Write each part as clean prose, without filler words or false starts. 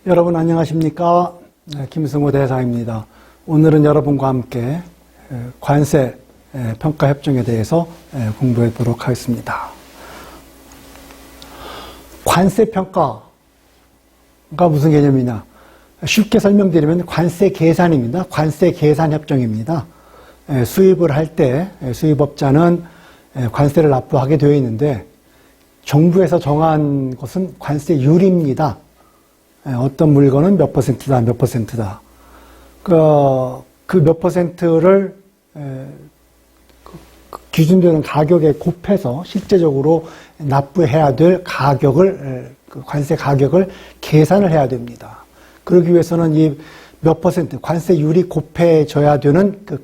여러분 안녕하십니까? 김승호 대사입니다. 오늘은 여러분과 함께 관세 평가 협정에 대해서 공부해 보도록 하겠습니다. 관세 평가가 무슨 개념이냐? 쉽게 설명드리면 관세 계산입니다. 관세 계산 협정입니다. 수입을 할 때 수입업자는 관세를 납부하게 되어 있는데 정부에서 정한 것은 관세율입니다. 어떤 물건은 몇 퍼센트다, 몇 퍼센트다. 그 몇 퍼센트를 기준되는 가격에 곱해서 실제적으로 납부해야 될 가격을, 관세 가격을 계산을 해야 됩니다. 그러기 위해서는 이 몇 퍼센트, 관세율이 곱해져야 되는 그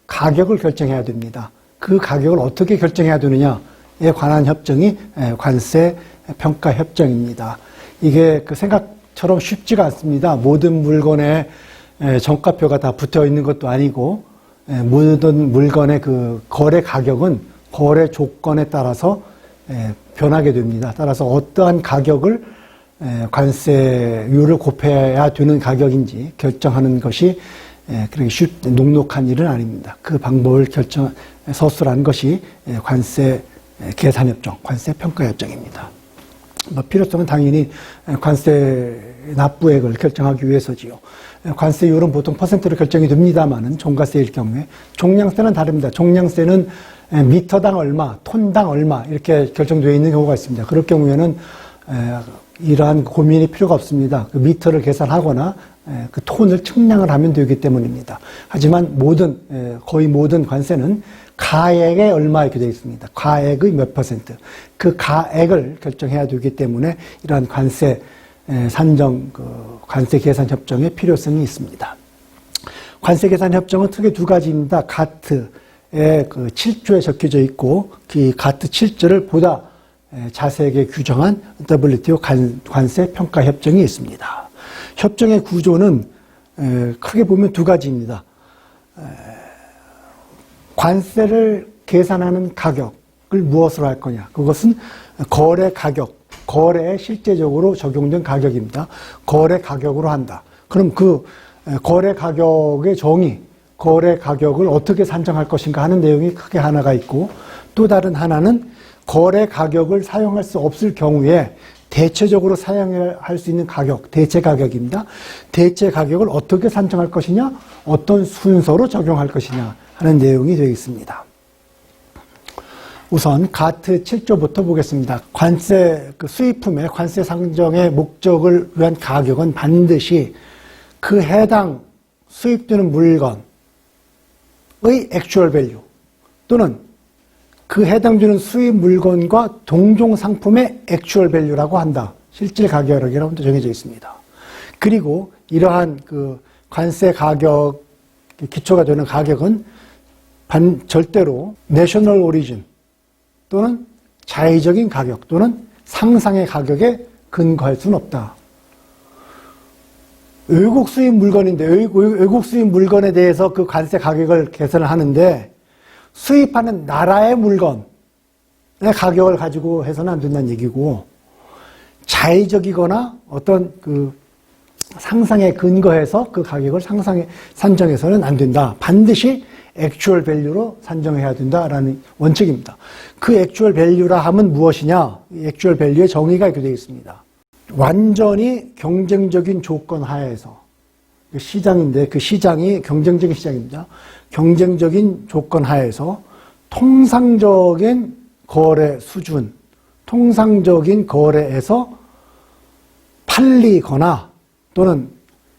가격을 결정해야 됩니다. 그 가격을 어떻게 결정해야 되느냐에 관한 협정이 관세 평가 협정입니다. 이게 그 생각처럼 쉽지가 않습니다. 모든 물건에 정가표가 다 붙어 있는 것도 아니고, 모든 물건의 그 거래 가격은 거래 조건에 따라서 변하게 됩니다. 따라서 어떠한 가격을 관세율을 곱해야 되는 가격인지 결정하는 것이 그렇게 녹록한 일은 아닙니다. 그 방법을 서술한 것이 관세 계산협정, 관세 평가협정입니다. 필요성은 당연히 관세 납부액을 결정하기 위해서지요. 관세율은 보통 퍼센트로 결정이 됩니다만은 종가세일 경우에 종량세는 다릅니다. 종량세는 미터당 얼마, 톤당 얼마 이렇게 결정되어 있는 경우가 있습니다. 그럴 경우에는 이러한 고민이 필요가 없습니다. 그 미터를 계산하거나 그 톤을 측량을 하면 되기 때문입니다. 하지만 거의 모든 관세는 가액에 얼마 이렇게 되어 있습니다. 가액의 몇 퍼센트. 그 가액을 결정해야 되기 때문에 이러한 관세 관세 계산 협정의 필요성이 있습니다. 관세 계산 협정은 크게 두 가지입니다. 가트의 그 7조에 적혀져 있고, 그 가트 7조를 보다 자세하게 규정한 WTO 관세 평가 협정이 있습니다. 협정의 구조는 크게 보면 두 가지입니다. 관세를 계산하는 가격을 무엇으로 할 거냐? 그것은 거래 가격, 거래에 실제적으로 적용된 가격입니다. 거래 가격으로 한다. 그럼 그 거래 가격의 정의, 거래 가격을 어떻게 산정할 것인가 하는 내용이 크게 하나가 있고, 또 다른 하나는 거래 가격을 사용할 수 없을 경우에 대체적으로 사용할 수 있는 가격, 대체 가격입니다. 대체 가격을 어떻게 산정할 것이냐, 어떤 순서로 적용할 것이냐 하는 내용이 되어 있습니다. 우선 가트 7조부터 보겠습니다. 관세, 수입품의 관세 상정의 목적을 위한 가격은 반드시 그 해당 수입되는 물건의 액추얼 밸류 또는 그 해당되는 수입 물건과 동종 상품의 액추얼 밸류라고 한다. 실질 가격이라고 정해져 있습니다. 그리고 이러한 그 관세 가격 기초가 되는 가격은 절대로 내셔널 오리진 또는 자의적인 가격 또는 상상의 가격에 근거할 수는 없다. 외국 수입 물건인데 외국 수입 물건에 대해서 그 관세 가격을 계산을 하는데 수입하는 나라의 물건의 가격을 가지고 해서는 안 된다는 얘기고, 자의적이거나 어떤 그 상상에 근거해서 그 가격을 산정해서는 안 된다. 반드시 액추얼 밸류로 산정해야 된다라는 원칙입니다. 그 액추얼 밸류라 하면 무엇이냐? 이 액추얼 밸류의 정의가 이렇게 되어 있습니다. 완전히 경쟁적인 조건 하에서, 시장인데 그 시장이 경쟁적인 시장입니다. 경쟁적인 조건 하에서 통상적인 거래 수준, 통상적인 거래에서 팔리거나 또는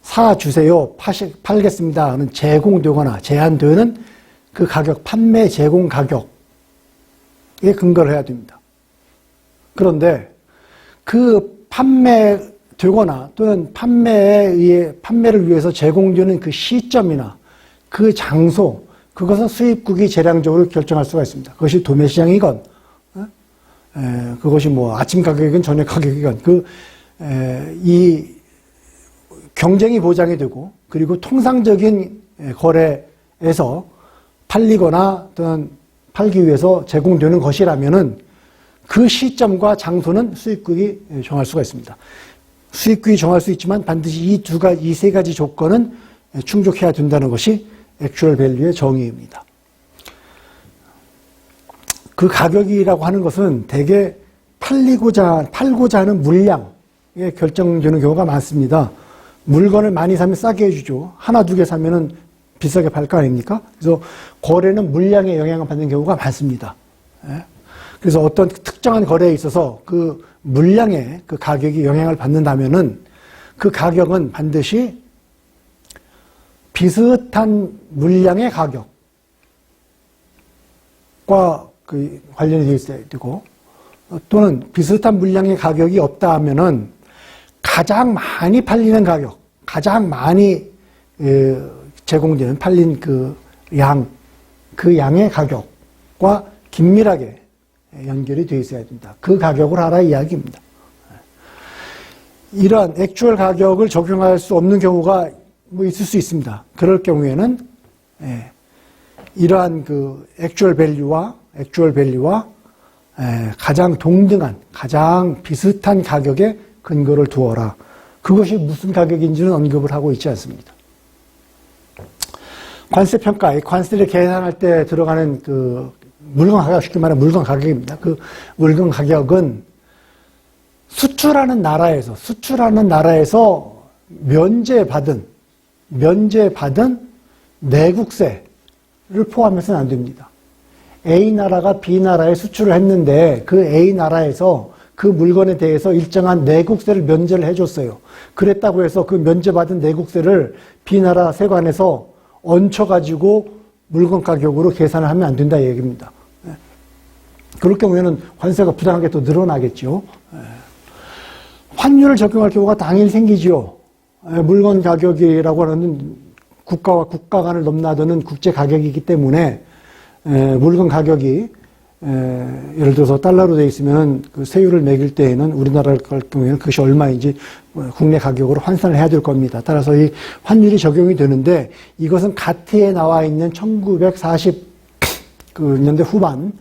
사주세요, 팔겠습니다 하는 제공되거나 제한되는 그 가격, 판매 제공 가격에 근거를 해야 됩니다. 그런데 그 판매되거나 또는 판매를 위해서 제공되는 그 시점이나 그 장소, 그것은 수입국이 재량적으로 결정할 수가 있습니다. 그것이 도매시장이건, 그것이 뭐 아침 가격이건 저녁 가격이건, 이 경쟁이 보장이 되고, 그리고 통상적인 거래에서 팔리거나 또는 팔기 위해서 제공되는 것이라면은 그 시점과 장소는 수입국이 정할 수가 있습니다. 수익률이 정할 수 있지만 반드시 이 세 가지 조건은 충족해야 된다는 것이 액츄얼 밸류의 정의입니다. 그 가격이라고 하는 것은 대개 팔고자 하는 물량에 결정되는 경우가 많습니다. 물건을 많이 사면 싸게 해주죠. 하나, 두 개 사면은 비싸게 팔 거 아닙니까? 그래서 거래는 물량에 영향을 받는 경우가 많습니다. 그래서 어떤 특정한 거래에 있어서 그 물량의 그 가격이 영향을 받는다면은 그 가격은 반드시 비슷한 물량의 가격과 그 관련이 되어 있어야 되고, 또는 비슷한 물량의 가격이 없다 하면은 가장 많이 팔리는 가격, 가장 많이 제공되는 팔린 그 양의 가격과 긴밀하게 연결이 되어 있어야 된다. 그 가격을 알아 이야기입니다. 이러한 액츄얼 가격을 적용할 수 없는 경우가 뭐 있을 수 있습니다. 그럴 경우에는 이러한 그 액츄얼 밸류와 가장 동등한, 가장 비슷한 가격에 근거를 두어라. 그것이 무슨 가격인지는 언급을 하고 있지 않습니다. 관세평가, 관세를 계산할 때 들어가는 그 물건 가격, 쉽게 말하면 물건 가격입니다. 그 물건 가격은 수출하는 나라에서 면제받은 내국세를 포함해서는 안 됩니다. A 나라가 B 나라에 수출을 했는데 그 A 나라에서 그 물건에 대해서 일정한 내국세를 면제를 해줬어요. 그랬다고 해서 그 면제받은 내국세를 B 나라 세관에서 얹혀가지고 물건 가격으로 계산을 하면 안 된다 이 얘기입니다. 그럴 경우에는 관세가 부당하게 또 늘어나겠죠. 환율을 적용할 경우가 당연히 생기지요. 물건 가격이라고 하는 국가와 국가 간을 넘나드는 국제 가격이기 때문에 물건 가격이 예를 들어서 달러로 되어 있으면 그 세율을 매길 때에는 우리나라 경우에는 그것이 얼마인지 국내 가격으로 환산을 해야 될 겁니다. 따라서 이 환율이 적용이 되는데 이것은 가트에 나와 있는 1940년대 후반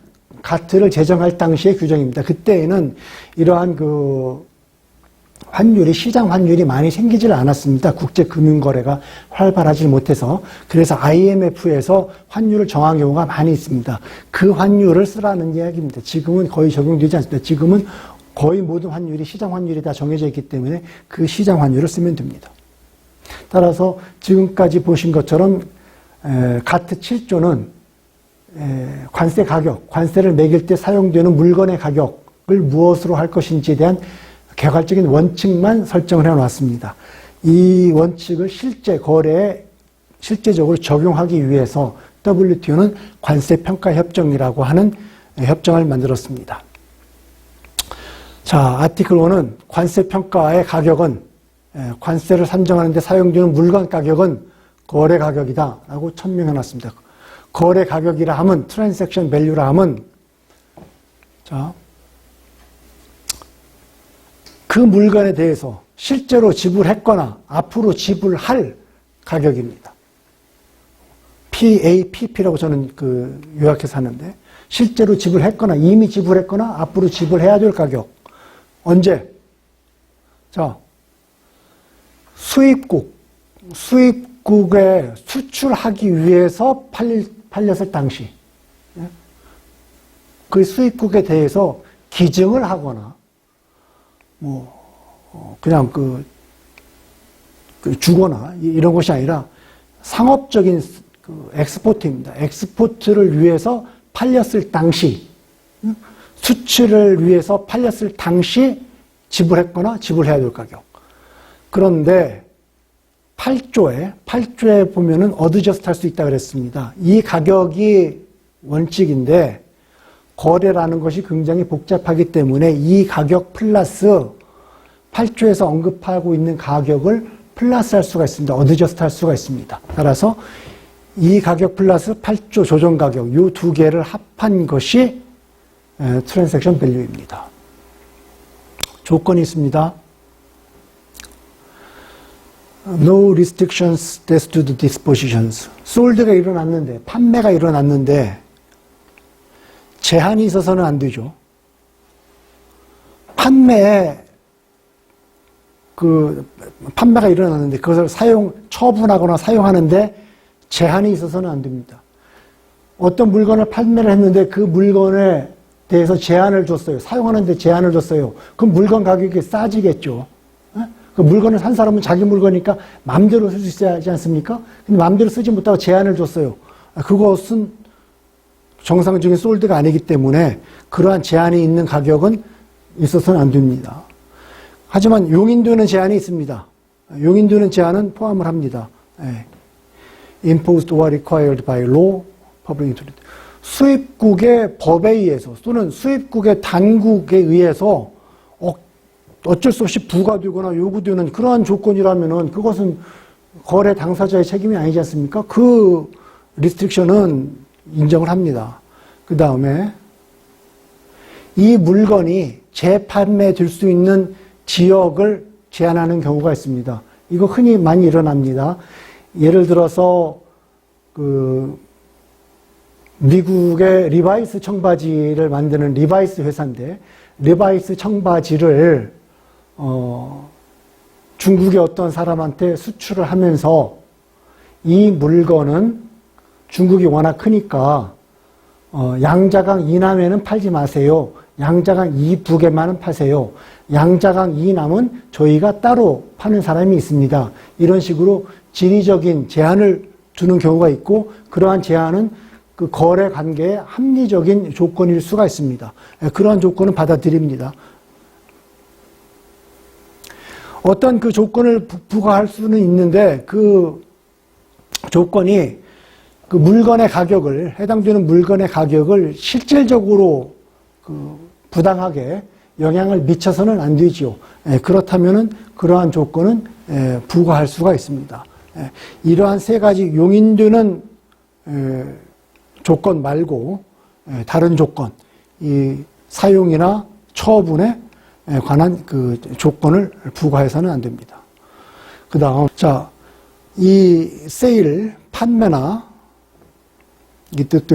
가트를 제정할 당시의 규정입니다. 그때에는 이러한 그 환율이, 시장 환율이 많이 생기질 않았습니다. 국제금융거래가 활발하지 못해서. 그래서 IMF에서 환율을 정한 경우가 많이 있습니다. 그 환율을 쓰라는 이야기입니다. 지금은 거의 적용되지 않습니다. 지금은 거의 모든 환율이 시장 환율이 다 정해져 있기 때문에 그 시장 환율을 쓰면 됩니다. 따라서 지금까지 보신 것처럼 가트 7조는 관세 가격, 관세를 매길 때 사용되는 물건의 가격을 무엇으로 할 것인지에 대한 개괄적인 원칙만 설정을 해놨습니다. 이 원칙을 실제 거래에 실제적으로 적용하기 위해서 WTO는 관세평가협정이라고 하는 협정을 만들었습니다. 자, 아티클 1은 관세평가의 가격은 관세를 산정하는 데 사용되는 물건 가격은 거래 가격이다 라고 천명해놨습니다. 거래 가격이라 하면 트랜잭션 밸류라 하면 자, 그 물건에 대해서 실제로 지불했거나 앞으로 지불할 가격입니다. PAPP라고 저는 그 요약해서 하는데 실제로 지불했거나 이미 지불했거나 앞으로 지불해야 될 가격. 언제? 자, 수입국에 수출하기 위해서 팔렸을 당시 그 수입국에 대해서 기증을 하거나 그냥 주거나 이런 것이 아니라 상업적인 엑스포트입니다. 엑스포트를 위해서 팔렸을 당시, 수출을 위해서 팔렸을 당시 지불했거나 지불해야 될 가격. 그런데 8조에 보면은 어드저스트 할 수 있다 그랬습니다. 이 가격이 원칙인데 거래라는 것이 굉장히 복잡하기 때문에 이 가격 플러스 8조에서 언급하고 있는 가격을 플러스 할 수가 있습니다. 어드저스트 할 수가 있습니다. 따라서 이 가격 플러스 8조 조정 가격, 이 두 개를 합한 것이 트랜잭션 밸류입니다. 조건이 있습니다. No restrictions as to the dispositions. 솔드가 일어났는데, 판매가 일어났는데 제한이 있어서는 안 되죠. 판매에 판매가 일어나는데 그것을 처분하거나 사용하는데 제한이 있어서는 안 됩니다. 어떤 물건을 판매를 했는데 그 물건에 대해서 제한을 줬어요. 사용하는데 제한을 줬어요. 그럼 물건 가격이 싸지겠죠. 그 물건을 산 사람은 자기 물건이니까 마음대로 쓸 수 있어야 하지 않습니까? 근데 마음대로 쓰지 못하고 제한을 줬어요. 그것은 정상적인 솔드가 아니기 때문에 그러한 제한이 있는 가격은 있어서는 안 됩니다. 하지만 용인되는 제한이 있습니다. 용인되는 제한은 포함을 합니다. Imposed or required by law, public utility. 수입국의 법에 의해서 또는 수입국의 당국에 의해서 어쩔 수 없이 부과되거나 요구되는 그러한 조건이라면은 그것은 거래 당사자의 책임이 아니지 않습니까? 그 리스트릭션은 인정을 합니다. 그 다음에 이 물건이 재판매될 수 있는 지역을 제한하는 경우가 있습니다. 이거 흔히 많이 일어납니다. 예를 들어서 미국의 리바이스 청바지를 만드는 리바이스 회사인데 리바이스 청바지를 중국의 어떤 사람한테 수출을 하면서 이 물건은 중국이 워낙 크니까 양자강 이남에는 팔지 마세요. 양자강 이북에만은 파세요. 양자강 이남은 저희가 따로 파는 사람이 있습니다. 이런 식으로 지리적인 제한을 두는 경우가 있고 그러한 제한은 그 거래 관계의 합리적인 조건일 수가 있습니다. 그러한 조건은 받아들입니다. 어떤 그 조건을 부과할 수는 있는데 그 조건이 그 물건의 가격을 해당되는 물건의 가격을 실질적으로 부당하게 영향을 미쳐서는 안 되지요. 그렇다면은 그러한 조건은 부과할 수가 있습니다. 이러한 세 가지 용인되는 조건 말고 다른 조건, 이 사용이나 처분에 관한 그 조건을 부과해서는 안 됩니다. 그 다음, 이 세일, 판매나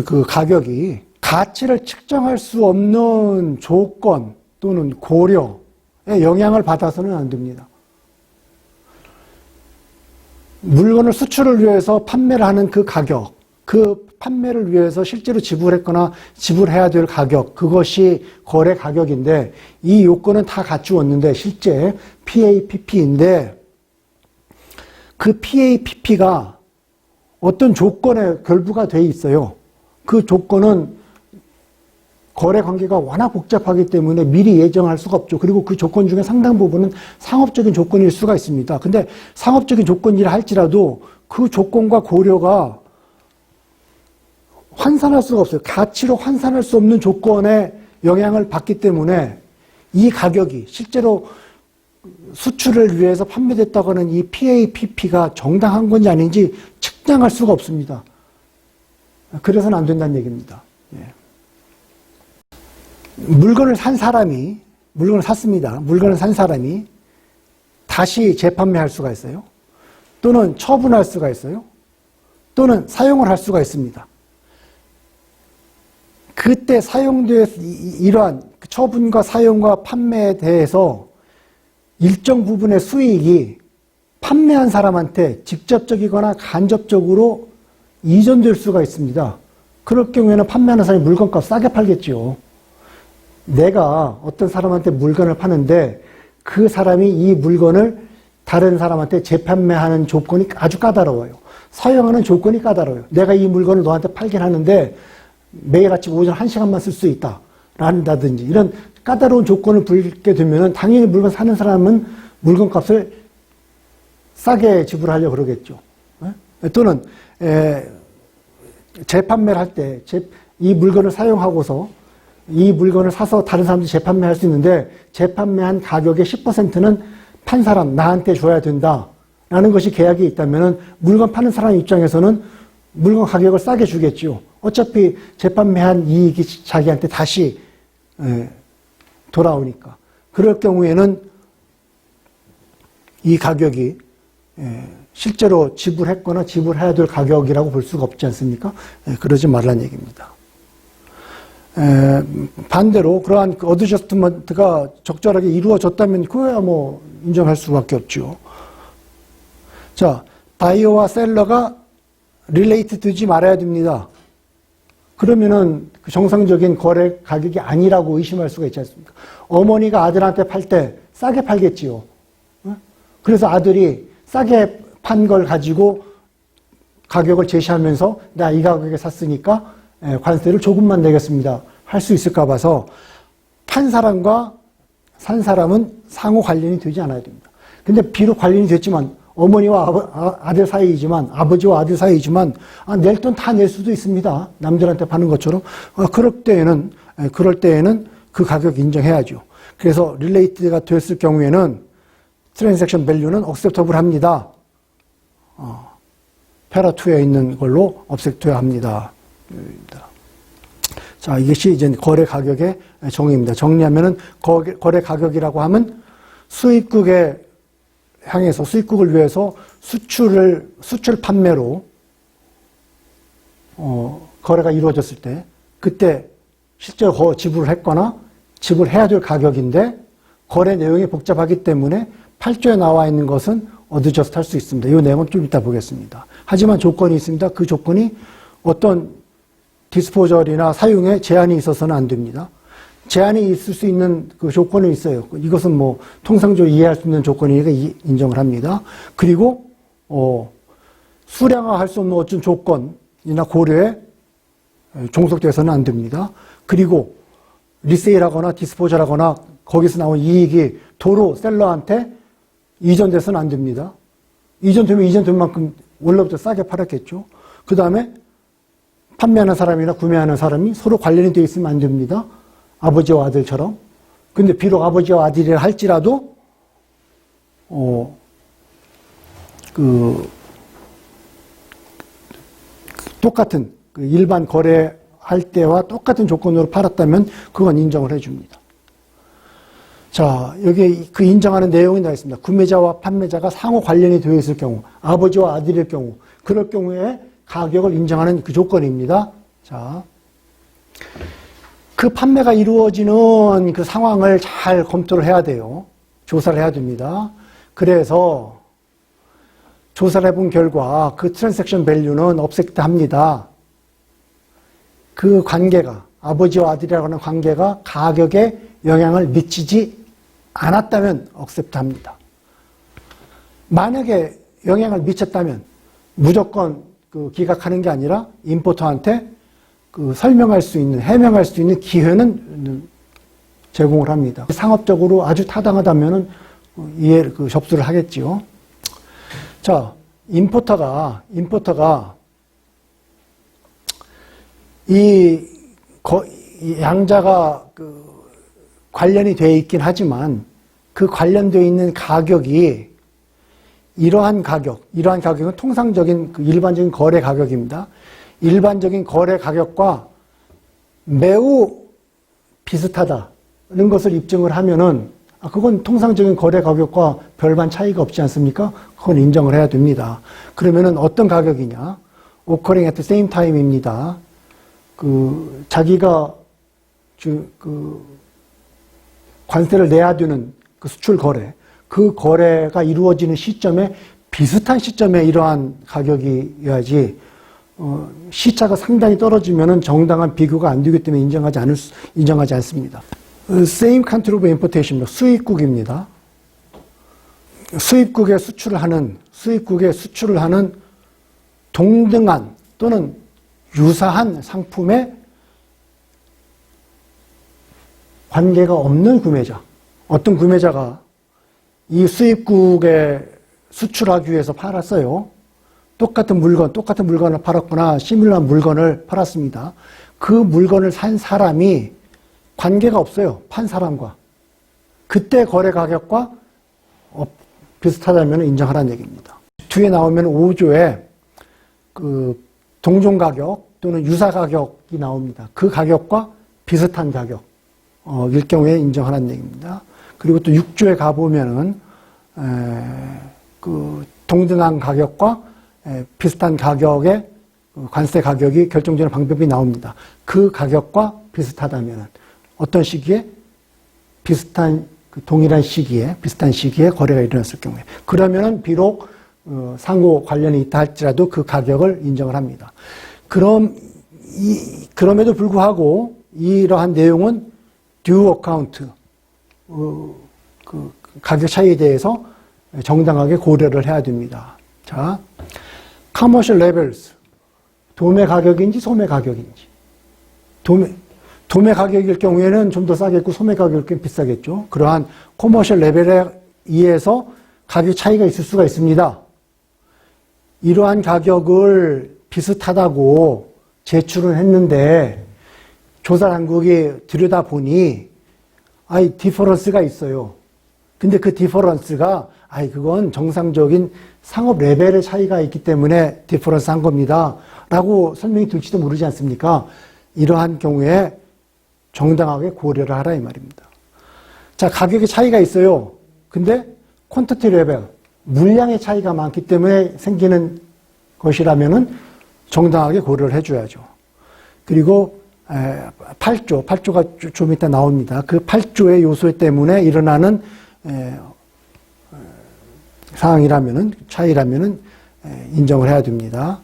그 가격이 가치를 측정할 수 없는 조건 또는 고려에 영향을 받아서는 안 됩니다. 물건을 수출을 위해서 판매를 하는 그 가격, 그 판매를 위해서 실제로 지불했거나 지불해야 될 가격, 그것이 거래 가격인데 이 요건은 다 갖추었는데 실제 PAPP인데 그 PAPP가 어떤 조건에 결부가 돼 있어요. 그 조건은 거래 관계가 워낙 복잡하기 때문에 미리 예정할 수가 없죠. 그리고 그 조건 중에 상당 부분은 상업적인 조건일 수가 있습니다. 근데 상업적인 조건이라 할지라도 그 조건과 고려가 환산할 수가 없어요. 가치로 환산할 수 없는 조건에 영향을 받기 때문에 이 가격이 실제로 수출을 위해서 판매됐다고 하는 이 PAPP가 정당한 건지 아닌지 측량할 수가 없습니다. 그래서는 안 된다는 얘기입니다. 물건을 샀습니다. 물건을 산 사람이 다시 재판매할 수가 있어요. 또는 처분할 수가 있어요. 또는 사용을 할 수가 있습니다. 그때 이러한 처분과 사용과 판매에 대해서 일정 부분의 수익이 판매한 사람한테 직접적이거나 간접적으로 이전될 수가 있습니다. 그럴 경우에는 판매하는 사람이 물건값 싸게 팔겠죠. 내가 어떤 사람한테 물건을 파는데 그 사람이 이 물건을 다른 사람한테 재판매하는 조건이 아주 까다로워요. 사용하는 조건이 까다로워요. 내가 이 물건을 너한테 팔긴 하는데 매일 아침 오전 1시간만 쓸 수 있다. 한다든지 이런 까다로운 조건을 불게 되면 당연히 물건 사는 사람은 물건값을 싸게 지불하려고 그러겠죠. 또는 재판매를 할 때 이 물건을 사용하고서 이 물건을 사서 다른 사람들이 재판매할 수 있는데 재판매한 가격의 10%는 판 사람 나한테 줘야 된다라는 것이 계약이 있다면 물건 파는 사람 입장에서는 물건 가격을 싸게 주겠죠. 어차피 재판매한 이익이 자기한테 다시 돌아오니까. 그럴 경우에는 이 가격이 실제로 지불했거나 지불해야 될 가격이라고 볼 수가 없지 않습니까? 그러지 말라는 얘기입니다. 반대로 그러한 어드저스트먼트가 적절하게 이루어졌다면 그거야 뭐 인정할 수밖에 없죠. 자, 바이어와 셀러가 릴레이트 되지 말아야 됩니다. 그러면은 그 정상적인 거래 가격이 아니라고 의심할 수가 있지 않습니까? 어머니가 아들한테 팔 때 싸게 팔겠지요. 그래서 아들이 싸게 판 걸 가지고 가격을 제시하면서 나 이 가격에 샀으니까 관세를 조금만 내겠습니다. 할 수 있을까 봐서 판 사람과 산 사람은 상호 관련이 되지 않아야 됩니다. 근데 비록 관련이 됐지만 어머니와 아들 사이이지만 아버지와 아들 사이이지만 낼 돈 다 낼 수도 있습니다. 남들한테 파는 것처럼 그럴 때에는 그 가격 인정해야죠. 그래서 릴레이트가 됐을 경우에는 트랜잭션 밸류는 억셉터블 합니다. 패라 2에 있는 걸로 억셉터야 합니다. 자, 이것이 이제 거래 가격의 정의입니다. 정리하면은 거래 가격이라고 하면 수입국에 향해서 수입국을 위해서 수출 판매로 거래가 이루어졌을 때 그때 실제로 지불을 했거나 지불해야 될 가격인데 거래 내용이 복잡하기 때문에 8조에 나와 있는 것은 어드저스트 할 수 있습니다. 이 내용은 좀 이따 보겠습니다. 하지만 조건이 있습니다. 그 조건이 어떤 디스포절이나 사용에 제한이 있어서는 안 됩니다. 제한이 있을 수 있는 그 조건은 있어요. 이것은 뭐 통상적으로 이해할 수 있는 조건이니까 인정을 합니다. 그리고 수량화할 수 없는 어떤 조건이나 고려에 종속돼서는 안 됩니다. 그리고 리세일하거나 디스포절하거나 거기서 나온 이익이 도로 셀러한테 이전돼서는 안 됩니다. 이전되면 이전된 만큼 원래부터 싸게 팔았겠죠. 그 다음에 판매하는 사람이나 구매하는 사람이 서로 관련이 되어 있으면 안 됩니다. 아버지와 아들처럼. 근데 비록 아버지와 아들이라 할지라도 똑같은 일반 거래할 때와 똑같은 조건으로 팔았다면 그건 인정을 해줍니다. 자, 여기 그 인정하는 내용이 나와 있습니다. 구매자와 판매자가 상호 관련이 되어 있을 경우, 아버지와 아들일 경우, 그럴 경우에 가격을 인정하는 그 조건입니다. 자, 그 판매가 이루어지는 그 상황을 잘 검토를 해야 돼요. 조사를 해야 됩니다. 그래서 조사를 해본 결과 그 트랜잭션 밸류는 업섹트 합니다. 그 관계가, 아버지와 아들이라고 하는 관계가 가격에 영향을 미치지 않았다면 억셉트 합니다. 만약에 영향을 미쳤다면 무조건 그 기각하는 게 아니라 임포터한테 그 설명할 수 있는, 해명할 수 있는 기회는 제공을 합니다. 상업적으로 아주 타당하다면은 접수를 하겠지요. 자, 임포터가 이 양자가 관련이 되어 있긴 하지만 그 관련되어 있는 가격이 이러한 가격은 통상적인 일반적인 거래 가격입니다. 일반적인 거래 가격과 매우 비슷하다는 것을 입증을 하면은 그건 통상적인 거래 가격과 별반 차이가 없지 않습니까? 그건 인정을 해야 됩니다. 그러면은 어떤 가격이냐? occurring at the same time입니다. 자기가 관세를 내야 되는 그 수출 거래, 그 거래가 이루어지는 시점에 비슷한 시점에 이러한 가격이어야지 시차가 상당히 떨어지면은 정당한 비교가 안 되기 때문에 인정하지 않습니다. Same country of importation, 수입국입니다. 수입국에 수출을 하는 동등한 또는 유사한 상품에 관계가 없는 구매자, 어떤 구매자가 이 수입국에 수출하기 위해서 팔았어요. 똑같은 물건을 팔았거나 시밀러한 물건을 팔았습니다. 그 물건을 산 사람이 관계가 없어요. 판 사람과. 그때 거래 가격과 비슷하다면 인정하라는 얘기입니다. 뒤에 나오면 5조에 동종 가격 또는 유사 가격이 나옵니다. 그 가격과 비슷한 가격. 일 경우에 인정하라는 얘기입니다. 그리고 또 6조에 가보면은, 동등한 가격과 비슷한 가격의 관세 가격이 결정되는 방법이 나옵니다. 그 가격과 비슷하다면 어떤 시기에 동일한 시기에 비슷한 시기에 거래가 일어났을 경우에 그러면은 비록 상호 관련이 있다 할지라도 그 가격을 인정을 합니다. 그럼에도 불구하고 이러한 내용은 due account 그 가격 차이에 대해서 정당하게 고려를 해야 됩니다. 자, commercial levels 도매 가격인지 소매 가격인지 도매 가격일 경우에는 좀 더 싸겠고 소매 가격일 경우에는 비싸겠죠. 그러한 커머셜 레벨에 의해서 가격 차이가 있을 수가 있습니다. 이러한 가격을 비슷하다고 제출을 했는데 조사당국이 들여다보니 디퍼런스가 있어요. 근데 그 디퍼런스가 그건 정상적인 상업 레벨의 차이가 있기 때문에 디퍼런스 한 겁니다. 라고 설명이 될지도 모르지 않습니까? 이러한 경우에 정당하게 고려를 하라 이 말입니다. 자, 가격의 차이가 있어요. 근데 퀀티티 레벨, 물량의 차이가 많기 때문에 생기는 것이라면은 정당하게 고려를 해줘야죠. 그리고 8조가 좀 이따 나옵니다. 그 8조의 요소 때문에 일어나는 상황이라면은 차이라면은 인정을 해야 됩니다.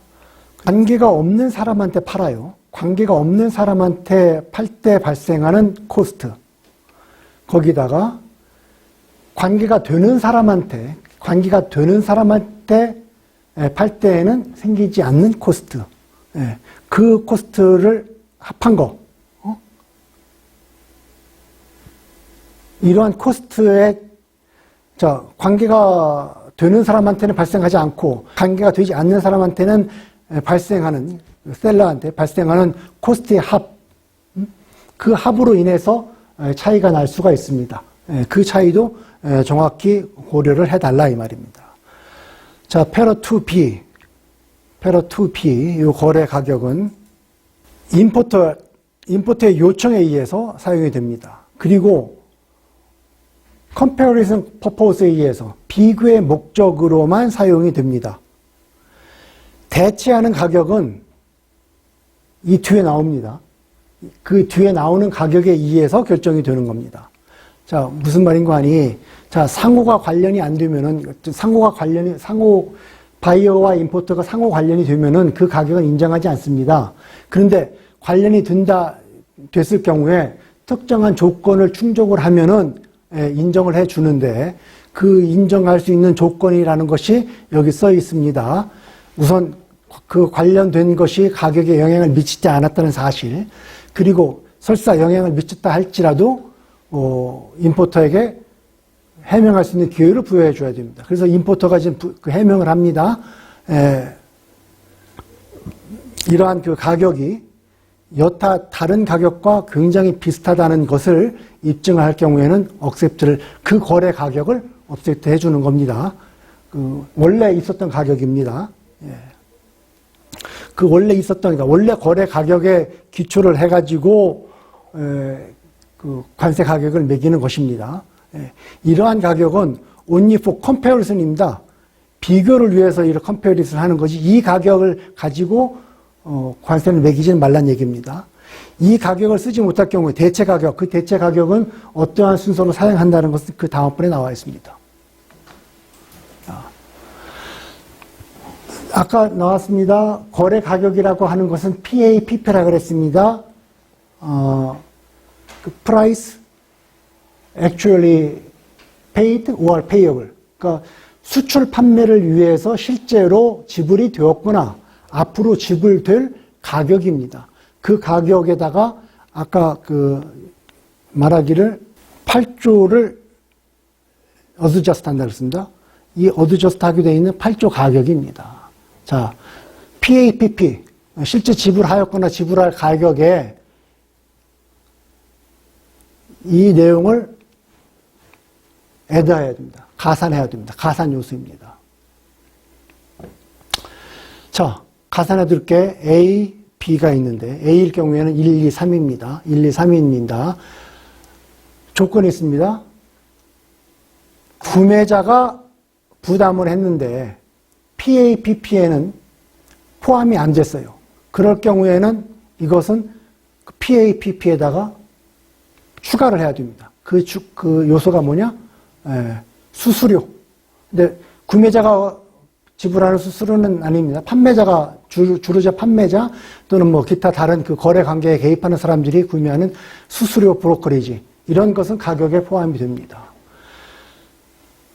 관계가 없는 사람한테 팔아요. 관계가 없는 사람한테 팔 때 발생하는 코스트. 거기다가 관계가 되는 사람한테 팔 때에는 생기지 않는 코스트. 그 코스트를 합한 거. 이러한 코스트에 관계가 되는 사람한테는 발생하지 않고 관계가 되지 않는 사람한테는 발생하는 셀러한테 발생하는 코스트의 합, 그 합으로 인해서 차이가 날 수가 있습니다. 그 차이도 정확히 고려를 해달라 이 말입니다. 자, 페러 2B, 이 거래 가격은 임포터의 요청에 의해서 사용이 됩니다. 그리고 comparison purpose에 의해서 비교의 목적으로만 사용이 됩니다. 대체하는 가격은 이 뒤에 나옵니다. 그 뒤에 나오는 가격에 의해서 결정이 되는 겁니다. 자, 무슨 말인가 하니, 자, 상호가 관련이 안 되면은, 바이어와 임포터가 상호 관련이 되면은 그 가격은 인정하지 않습니다. 그런데 관련이 됐을 경우에 특정한 조건을 충족을 하면은 인정을 해 주는데 그 인정할 수 있는 조건이라는 것이 여기 써 있습니다. 우선 그 관련된 것이 가격에 영향을 미치지 않았다는 사실, 그리고 설사 영향을 미쳤다 할지라도 임포터에게 해명할 수 있는 기회를 부여해 줘야 됩니다. 그래서 임포터가 지금 그 해명을 합니다. 이러한 그 가격이 여타 다른 가격과 굉장히 비슷하다는 것을 입증할 경우에는 그 거래 가격을 억셉트 해주는 겁니다. 원래 있었던 가격입니다. 그 원래 거래 가격에 기초를 해가지고 그 관세 가격을 매기는 것입니다. 이러한 가격은 only for comparison입니다. 비교를 위해서 이런 comparison을 하는 것이, 이 가격을 가지고 관세를 매기지는 말란 얘기입니다. 이 가격을 쓰지 못할 경우에 대체 가격, 그 대체 가격은 어떠한 순서로 사용한다는 것은 그 다음번에 나와 있습니다. 아까 나왔습니다. 거래 가격이라고 하는 것은 PAPP라고 그랬습니다. 그 price actually paid or payable. 그러니까 수출 판매를 위해서 실제로 지불이 되었구나, 앞으로 지불될 가격입니다. 그 가격에다가 아까 말하기를 8조를 어드저스트 한다고 했습니다. 이 어드저스트 하게 되어 있는 8조 가격입니다. 자, PAPP, 실제 지불하였거나 지불할 가격에 이 내용을 애드해야 됩니다. 가산해야 됩니다. 가산 요소입니다. 자, 가산해 둘 게 A, B가 있는데 A일 경우에는 1, 2, 3입니다. 1, 2, 3입니다. 조건이 있습니다. 구매자가 부담을 했는데 PAPP에는 포함이 안 됐어요. 그럴 경우에는 이것은 PAPP에다가 추가를 해야 됩니다. 그 요소가 뭐냐? 수수료. 근데 구매자가 지불하는 수수료는 아닙니다. 판매자가, 주류자 판매자 또는 뭐 기타 다른 그 거래 관계에 개입하는 사람들이 구매하는 수수료 브로커리지. 이런 것은 가격에 포함이 됩니다.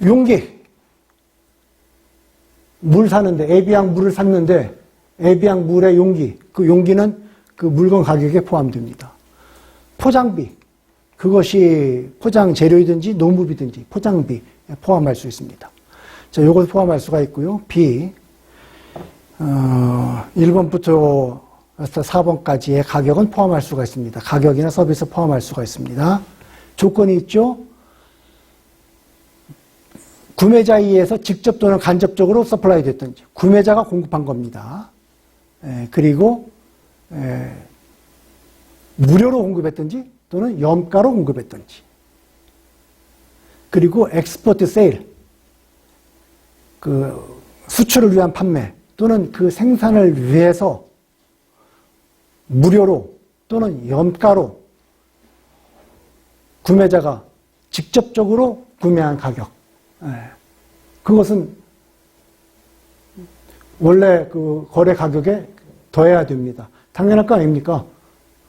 용기. 물 사는데, 에비앙 물을 샀는데, 에비앙 물의 용기. 그 용기는 그 물건 가격에 포함됩니다. 포장비. 그것이 포장 재료이든지 노무비든지 포장비 포함할 수 있습니다. 자, 요걸 포함할 수가 있고요. B. 1번부터 4번까지의 가격은 포함할 수가 있습니다. 가격이나 서비스 포함할 수가 있습니다. 조건이 있죠. 구매자에 의해서 직접 또는 간접적으로 서플라이 됐든지 구매자가 공급한 겁니다. 그리고 무료로 공급했든지 또는 염가로 공급했든지. 그리고 엑스포트 세일, 그 수출을 위한 판매 또는 그 생산을 위해서 무료로 또는 염가로 구매자가 직접적으로 구매한 가격. 그것은 원래 그 거래 가격에 더해야 됩니다. 당연할 거 아닙니까?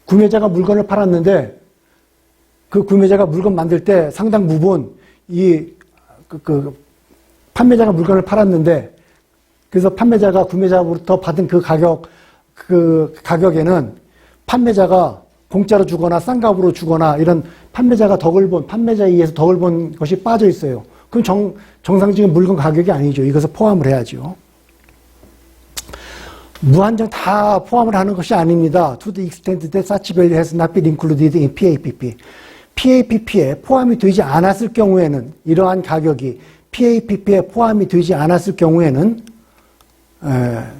구매자가 물건을 팔았는데 그 구매자가 물건 만들 때 상당 부분 판매자가 물건을 팔았는데 그래서 판매자가 구매자로부터 받은 그 가격에는 판매자가 공짜로 주거나 싼 값으로 주거나 이런 판매자에 의해서 덕을 본 것이 빠져 있어요. 그럼 정상적인 물건 가격이 아니죠. 이것을 포함을 해야죠. 무한정 다 포함을 하는 것이 아닙니다. To the extent that such value has not been included in PAPP. PAPP에 포함이 되지 않았을 경우에는 이러한 가격이 PAPP에 포함이 되지 않았을 경우에는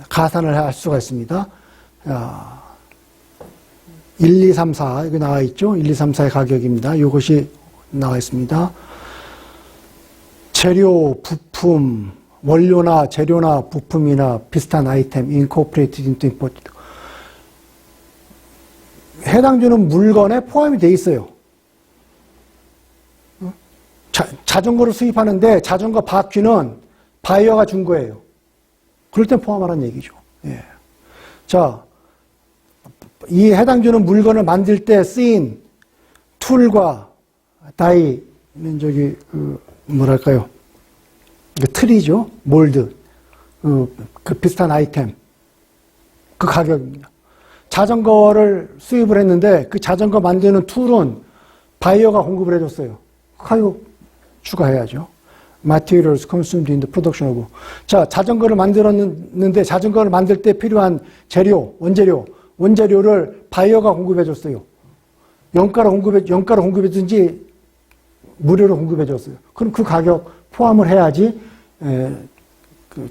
가산을 할 수가 있습니다. 1, 2, 3, 4 여기 나와 있죠. 1, 2, 3, 4의 가격입니다. 이것이 나와 있습니다. 재료, 부품, 원료나 재료나 부품이나 비슷한 아이템, incorporated into imported. 해당되는 물건에 포함이 돼 있어요. 자전거를 수입하는데 자전거 바퀴는 바이어가 준 거예요. 그럴 땐 포함하라는 얘기죠. 예. 자, 이 해당되는 물건을 만들 때 쓰인 툴과 다이는 뭐랄까요? 틀이죠. 몰드. 그 비슷한 아이템. 그 가격입니다. 자전거를 수입을 했는데 그 자전거 만드는 툴은 바이어가 공급을 해줬어요. 그 가격 추가해야죠. Materials consumed in the production of. 자, 자전거를 만들었는데 자전거를 만들 때 필요한 재료, 원재료를 바이어가 공급해줬어요. 연가로 공급했든지 무료로 공급해줬어요. 그럼 그 가격 포함을 해야지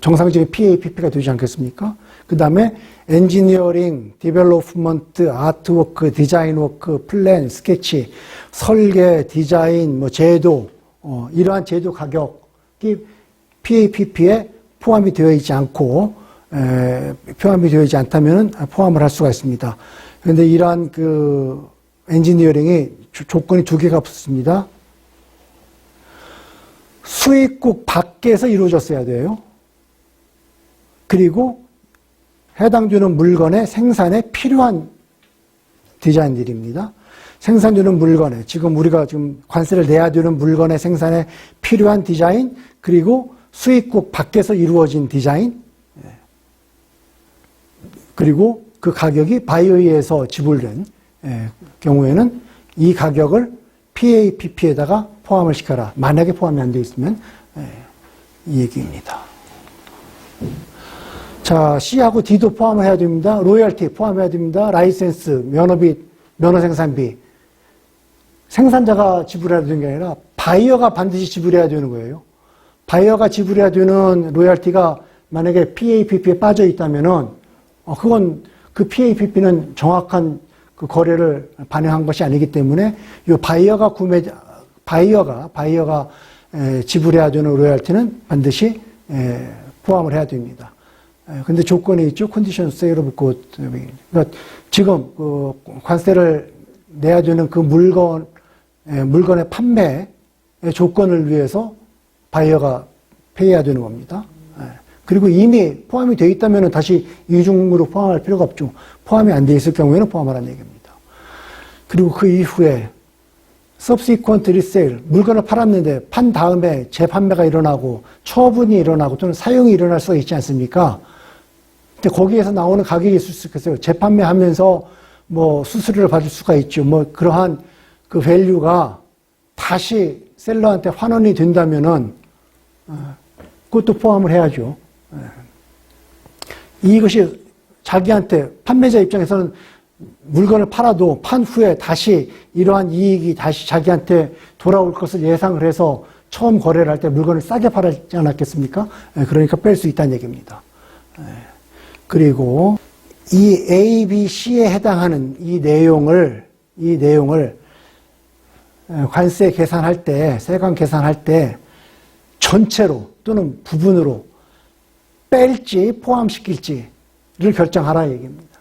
정상적인 PAPP가 되지 않겠습니까? 그 다음에 엔지니어링, 디벨롭먼트, 아트워크, 디자인워크, 플랜, 스케치, 설계, 디자인, 뭐 제도, 이러한 제도 가격이 PAPP에 포함이 되어 있지 않고 포함이 되어 있지 않다면 포함을 할 수가 있습니다. 그런데 이러한 그 엔지니어링이 조건이 두 개가 붙습니다. 수입국 밖에서 이루어졌어야 돼요. 그리고 해당되는 물건의 생산에 필요한 디자인들입니다. 생산되는 물건에 우리가 지금 관세를 내야 되는 물건의 생산에 필요한 디자인, 그리고 수입국 밖에서 이루어진 디자인, 그리고 그 가격이 바이어에 의해서 지불된 경우에는 이 가격을 PAPP에다가 포함을 시켜라. 만약에 포함이 안 되어 있으면 이 얘기입니다. 자, C하고 D도 포함을 해야 됩니다. 로열티 포함해야 됩니다. 라이센스, 면허 생산비. 생산자가 지불해야 되는 게 아니라 바이어가 반드시 지불해야 되는 거예요. 바이어가 지불해야 되는 로열티가 만약에 PAPP에 빠져 있다면은 그건 그 PAPP는 정확한 그 거래를 반영한 것이 아니기 때문에 이 바이어가 지불해야 되는 로열티는 반드시 포함을 해야 됩니다. 근데 조건이 있죠. 컨디션 세일러블 굿. 그러니까 지금 그 관세를 내야 되는 그 물건의 판매 조건을 위해서 바이어가 페이해야 되는 겁니다. 그리고 이미 포함이 되어 있다면 다시 이중으로 포함할 필요가 없죠. 포함이 안 되어 있을 경우에는 포함하라는 얘기입니다. 그리고 그 이후에 subsequent resale, 물건을 팔았는데 판 다음에 재판매가 일어나고 처분이 일어나고 또는 사용이 일어날 수가 있지 않습니까? 근데 거기에서 나오는 가격이 있을 수 있겠어요. 재판매하면서 뭐 수수료를 받을 수가 있죠. 뭐 그러한 그 밸류가 다시 셀러한테 환원이 된다면은 그것도 포함을 해야죠. 이것이 자기한테 판매자 입장에서는 물건을 팔아도 판 후에 다시 이러한 이익이 다시 자기한테 돌아올 것을 예상을 해서 처음 거래를 할 때 물건을 싸게 팔았지 않았겠습니까? 그러니까 뺄 수 있다는 얘기입니다. 그리고 이 A, B, C에 해당하는 이 내용을 관세 계산할 때, 세관 계산할 때 전체로 또는 부분으로 뺄지 포함시킬지를 결정하라 얘기입니다.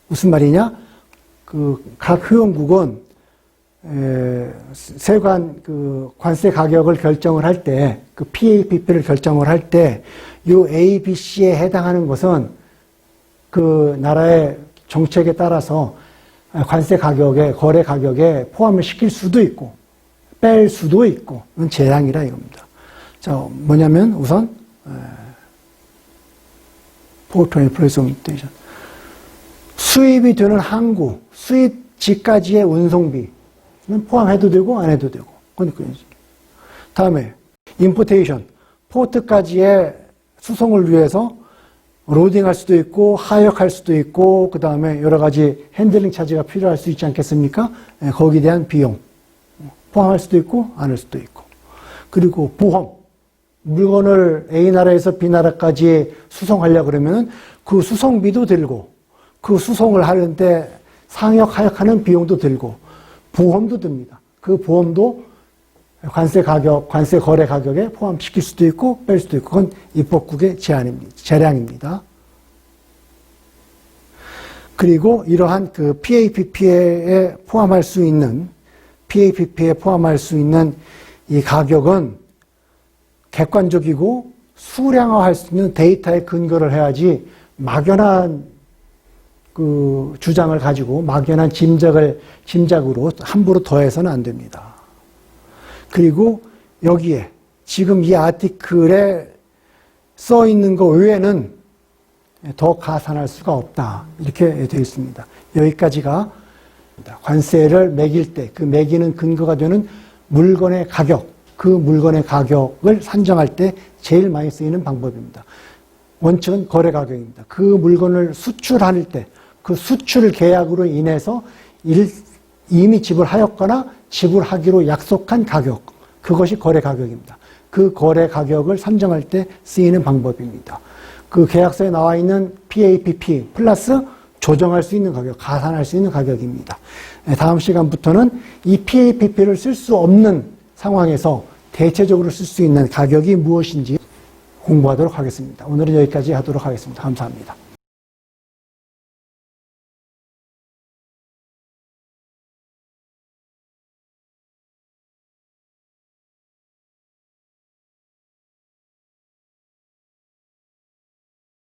무슨 말이냐? 각 회원국은 세관 관세 가격을 결정을 할 때, 그 PAPP를 결정을 할 때, 요 A, B, C에 해당하는 것은 그 나라의 정책에 따라서 관세 가격에, 거래 가격에 포함을 시킬 수도 있고, 뺄 수도 있고, 이건 재량이라 이겁니다. 자, 뭐냐면 우선, 포트레인 프레스 오미테이션. 수입이 되는 항구, 수입지까지의 운송비는 포함해도 되고 안 해도 되고. 다음에 임포테이션, 포트까지의 수송을 위해서 로딩할 수도 있고 하역할 수도 있고 그 다음에 여러 가지 핸들링 차지가 필요할 수 있지 않겠습니까? 거기에 대한 비용 포함할 수도 있고 안 할 수도 있고. 그리고 보험, 물건을 A 나라에서 B 나라까지 수송하려고 그러면 그 수송비도 들고 그 수송을 하는데 상역, 하역하는 비용도 들고 보험도 듭니다. 그 보험도 관세 가격, 관세 거래 가격에 포함시킬 수도 있고 뺄 수도 있고 그건 입법국의 재량입니다. 그리고 이러한 그 PAPP에 포함할 수 있는 이 가격은 객관적이고 수량화할 수 있는 데이터에 근거를 해야지 막연한 그 주장을 가지고 막연한 짐작으로 함부로 더해서는 안 됩니다. 그리고 여기에 지금 이 아티클에 써 있는 것 외에는 더 가산할 수가 없다. 이렇게 되어 있습니다. 여기까지가 관세를 매길 때 그 매기는 근거가 되는 물건의 가격, 그 물건의 가격을 산정할 때 제일 많이 쓰이는 방법입니다. 원칙은 거래 가격입니다. 그 물건을 수출할 때 그 수출 계약으로 인해서 이미 지불하였거나 지불하기로 약속한 가격, 그것이 거래 가격입니다. 그 거래 가격을 산정할 때 쓰이는 방법입니다. 그 계약서에 나와 있는 PAPP 플러스 조정할 수 있는 가격, 가산할 수 있는 가격입니다. 다음 시간부터는 이 PAPP를 쓸 수 없는 상황에서 대체적으로 쓸 수 있는 가격이 무엇인지 공부하도록 하겠습니다. 오늘은 여기까지 하도록 하겠습니다. 감사합니다.